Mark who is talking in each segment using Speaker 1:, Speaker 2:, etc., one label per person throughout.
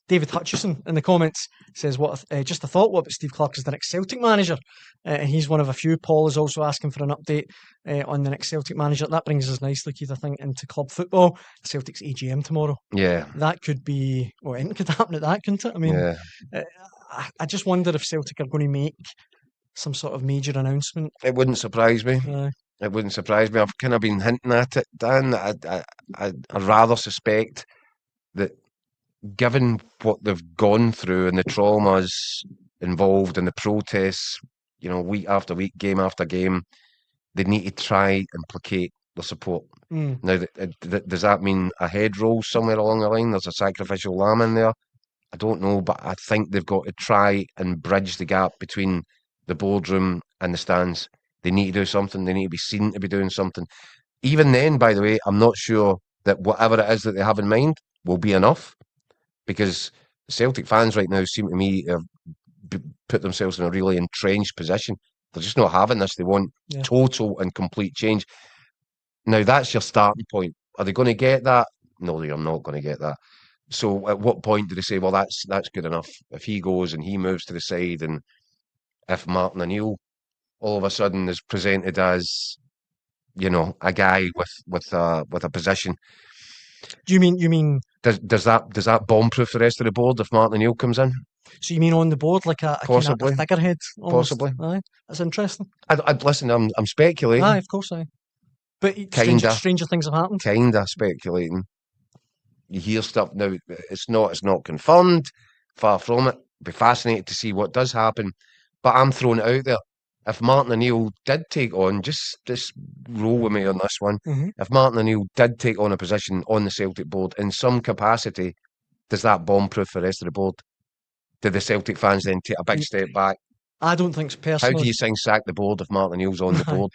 Speaker 1: David Hutchison in the comments says, just a thought, what about Steve Clarke as the next Celtic manager? And he's one of a few. Paul is also asking for an update on the next Celtic manager. That brings us nicely, Keith, I think, into club football. Celtic's AGM tomorrow.
Speaker 2: Yeah.
Speaker 1: That could be, well, anything could happen at that, couldn't it? I mean, I just wonder if Celtic are going to make some sort of major announcement.
Speaker 2: It wouldn't surprise me. It wouldn't surprise me. I've kind of been hinting at it, Dan. I rather suspect that, given what they've gone through and the traumas involved and the protests, week after week, game after game, they need to try and placate their support. Now, does that mean a head roll somewhere along the line? There's a sacrificial lamb in there? I don't know, but I think they've got to try and bridge the gap between the boardroom and the stands. They need to do something. They need to be seen to be doing something. Even then, by the way, I'm not sure that whatever it is that they have in mind will be enough, because the Celtic fans right now seem to me to have put themselves in a really entrenched position. They're just not having this. They want total and complete change. Now, that's your starting point. Are they going to get that? No, they are not going to get that. So at what point do they say, well, that's good enough? If he goes and he moves to the side, and if Martin O'Neill all of a sudden is presented as, a guy with a position.
Speaker 1: Do you mean
Speaker 2: does that bomb-proof the rest of the board if Martin O'Neill comes in?
Speaker 1: So you mean on the board, like a
Speaker 2: possibly
Speaker 1: kind of a figurehead? Almost.
Speaker 2: Possibly.
Speaker 1: Aye, that's interesting.
Speaker 2: I'd listen. I'm speculating.
Speaker 1: Aye, of course, aye. But stranger things have happened.
Speaker 2: Kinda speculating. You hear stuff now. It's not confirmed. Far from it. Be fascinated to see what does happen. But I'm throwing it out there. If Martin O'Neill did take on, just roll with me on this one.
Speaker 1: Mm-hmm.
Speaker 2: If Martin O'Neill did take on a position on the Celtic board in some capacity, does that bomb-proof the rest of the board? Do the Celtic fans then take a big step back?
Speaker 1: I don't think so, personally.
Speaker 2: How do you sack the board if Martin O'Neill's on the board?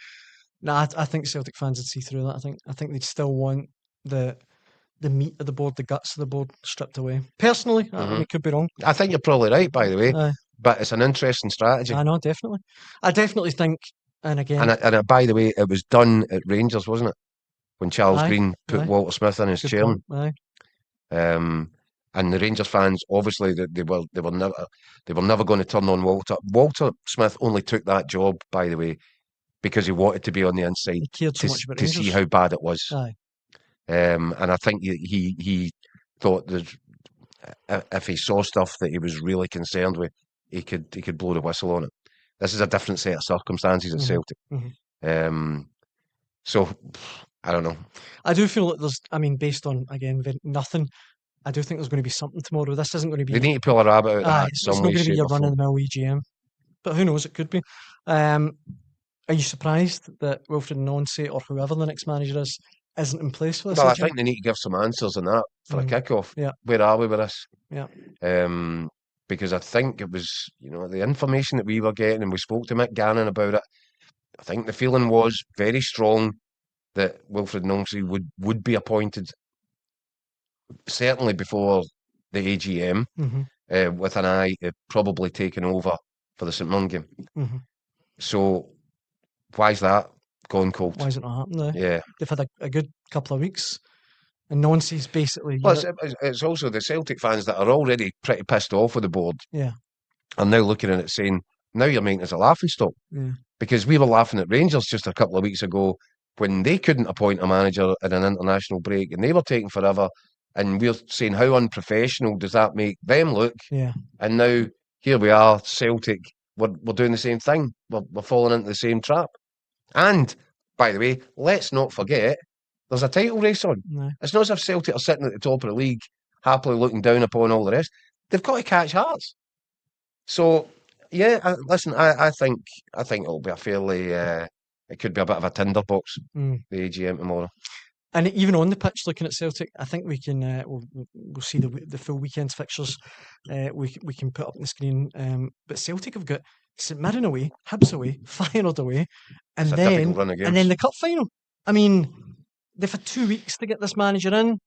Speaker 1: No, I think Celtic fans would see through that. I think they'd still want the meat of the board, the guts of the board stripped away. Personally, I could be wrong.
Speaker 2: I think you're probably right, by the way. But it's an interesting strategy.
Speaker 1: I know, definitely. I definitely think, and again...
Speaker 2: And by the way, it was done at Rangers, wasn't it? When Charles Green put Walter Smith in as chairman. And the Rangers fans, obviously, they were never going to turn on Walter. Walter Smith only took that job, by the way, because he wanted to be on the inside.
Speaker 1: He cared so much about
Speaker 2: to see how bad it was. And I think he thought that if he saw stuff that he was really concerned with, he could blow the whistle on it. This is a different set of circumstances at Celtic. So I don't know.
Speaker 1: I do feel that there's, based on, again, nothing, I do think there's going to be something tomorrow. This isn't going to be...
Speaker 2: They need to pull a rabbit out of that.
Speaker 1: It's not going to be your run-of-the-mill EGM. But who knows, it could be. Are you surprised that Wilfred Nancy, or whoever the next manager is, isn't in place for this?
Speaker 2: Well, I think they need to give some answers on that for a kick-off.
Speaker 1: Yeah.
Speaker 2: Where are we with this?
Speaker 1: Yeah.
Speaker 2: Because I think it was, the information that we were getting, and we spoke to Mick Gannon about it, I think the feeling was very strong that Wilfred Nancy would be appointed certainly before the AGM, with an eye at probably taking over for the St Mirren game. So why is that gone cold?
Speaker 1: Why is it not happening?
Speaker 2: Yeah.
Speaker 1: They've had a good couple of weeks, and Nancy's basically...
Speaker 2: Well, it's also the Celtic fans that are already pretty pissed off with the board.
Speaker 1: Yeah.
Speaker 2: Are now looking at it saying, now you're making us a laughing stock.
Speaker 1: Yeah.
Speaker 2: Because we were laughing at Rangers just a couple of weeks ago when they couldn't appoint a manager in an international break, and they were taking forever. And we're saying, how unprofessional does that make them look?
Speaker 1: Yeah.
Speaker 2: And now here we are, Celtic. We're doing the same thing. We're falling into the same trap. And by the way, let's not forget, there's a title race on.
Speaker 1: No.
Speaker 2: It's not as if Celtic are sitting at the top of the league, happily looking down upon all the rest. They've got to catch Hearts. So yeah, I think it'll be a fairly. It could be a bit of a tinderbox. The AGM tomorrow.
Speaker 1: And even on the pitch, looking at Celtic, I think we can we'll see the full weekend's fixtures. We can put up on the screen. But Celtic have got St Mirren away, Hibs away, Feyenoord away, and then the cup final. I mean, they've had 2 weeks to get this manager in.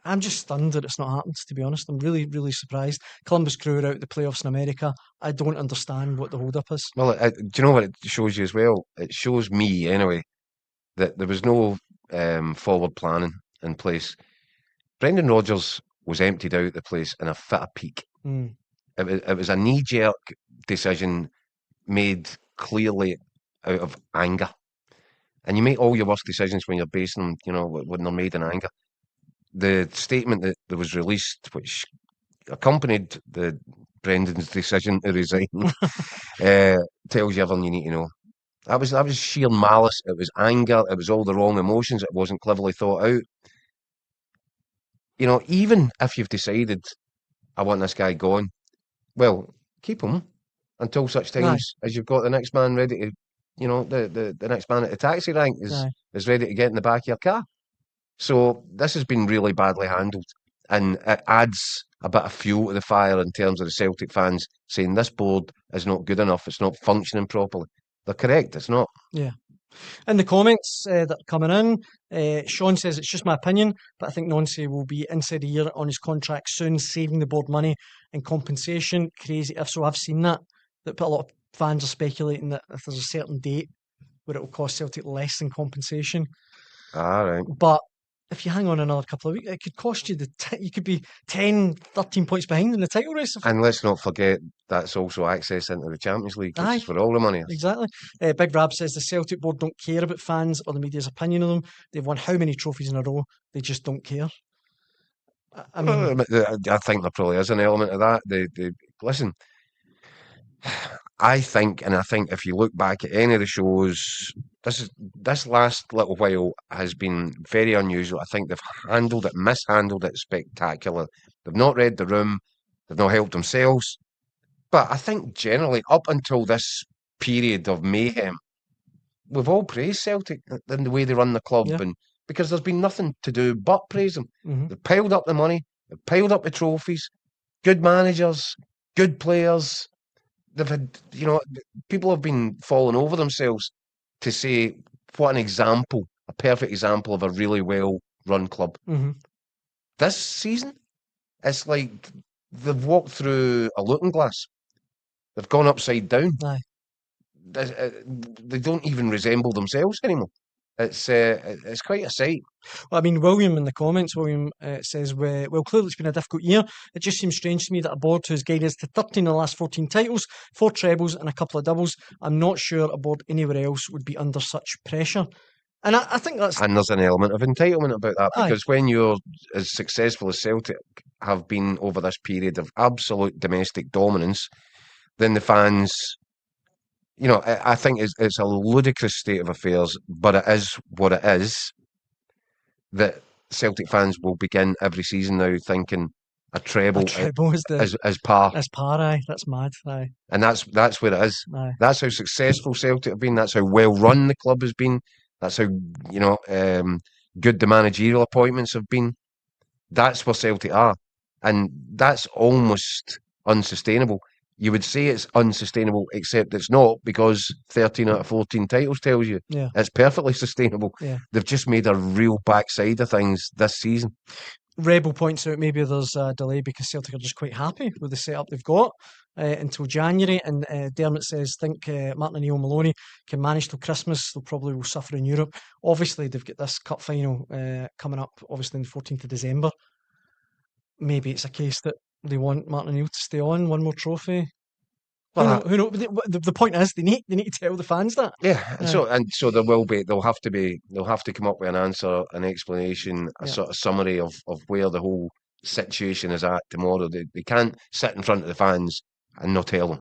Speaker 1: I'm just stunned that it's not happened, to be honest. I'm really, really surprised. Columbus Crew are out the playoffs in America. I don't understand what the hold-up is.
Speaker 2: Well, do you know what it shows you as well? It shows me, anyway, that there was no forward planning in place. Brendan Rodgers was emptied out the place in a fit of pique.
Speaker 1: Mm.
Speaker 2: It was a knee-jerk decision made clearly out of anger. And you make all your worst decisions when you're basing them, you know, when they're made in anger. The statement that was released, which accompanied the Brendan's decision to resign, tells you everything you need to know. That was sheer malice. It was anger. It was all the wrong emotions. It wasn't cleverly thought out. You know, even if you've decided, I want this guy gone, well, keep him until such times as you've got the next man ready to, you know, the next man at the taxi rank is ready to get in the back of your car. So this has been really badly handled, and it adds a bit of fuel to the fire in terms of the Celtic fans saying this board is not good enough, it's not functioning properly. They're correct, it's not.
Speaker 1: Yeah. In the comments that are coming in, Sean says it's just my opinion, but I think Nonce will be inside a year on his contract soon, saving the board money and compensation. Crazy if so. I've seen that a lot of fans are speculating that if there's a certain date where it will cost Celtic less than compensation.
Speaker 2: Right.
Speaker 1: But if you hang on another couple of weeks, it could cost you you could be 10, 13 points behind in the title race.
Speaker 2: And let's not forget that's also access into the Champions League, which is where all the money is.
Speaker 1: Exactly. Big Rab says the Celtic board don't care about fans or the media's opinion of them. They've won how many trophies in a row? They just don't care. I mean,
Speaker 2: I think there probably is an element of that. They listen. I think if you look back at any of the shows, this last little while has been very unusual. I think they've mishandled it spectacular. They've not read the room. They've not helped themselves. But I think generally, up until this period of mayhem, we've all praised Celtic in the way they run the club, and because there's been nothing to do but praise them.
Speaker 1: Mm-hmm.
Speaker 2: They've piled up the money, they've piled up the trophies, good managers, good players. They've had, you know, people have been falling over themselves to say what an example, a perfect example of a really well-run club.
Speaker 1: Mm-hmm.
Speaker 2: This season, it's like they've walked through a looking glass. They've gone upside down.
Speaker 1: Aye.
Speaker 2: They don't even resemble themselves anymore. It's quite a sight.
Speaker 1: Well, I mean, William in the comments, says, well, clearly it's been a difficult year. It just seems strange to me that a board who's guided us to 13 of the last 14 titles, 4 trebles and a couple of doubles, I'm not sure a board anywhere else would be under such pressure. And I think that's...
Speaker 2: And there's an element of entitlement about that, because when you're as successful as Celtic have been over this period of absolute domestic dominance, then the fans... You know, I think it's a ludicrous state of affairs, but it is what it is, that Celtic fans will begin every season now thinking a treble is par.
Speaker 1: As par, aye. That's mad, aye.
Speaker 2: And that's where it is.
Speaker 1: Aye.
Speaker 2: That's how successful Celtic have been. That's how well run the club has been. That's how, you know, good the managerial appointments have been. That's where Celtic are. And that's almost unsustainable. You would say it's unsustainable, except it's not, because 13 out of 14 titles tells you it's perfectly sustainable.
Speaker 1: Yeah.
Speaker 2: They've just made a real backside of things this season.
Speaker 1: Rebel points out maybe there's a delay because Celtic are just quite happy with the setup they've got until January. And Dermot says, think Martin and Neil Maloney can manage till Christmas. They'll probably will suffer in Europe. Obviously, they've got this cup final coming up, obviously, on the 14th of December. Maybe it's a case that they want Martin and Neil to stay on, one more trophy. Who knows? The point is they need to tell the fans that.
Speaker 2: Yeah. So there will be. They'll have to come up with an answer, an explanation, a sort of summary of where the whole situation is at tomorrow. They can't sit in front of the fans and not tell them.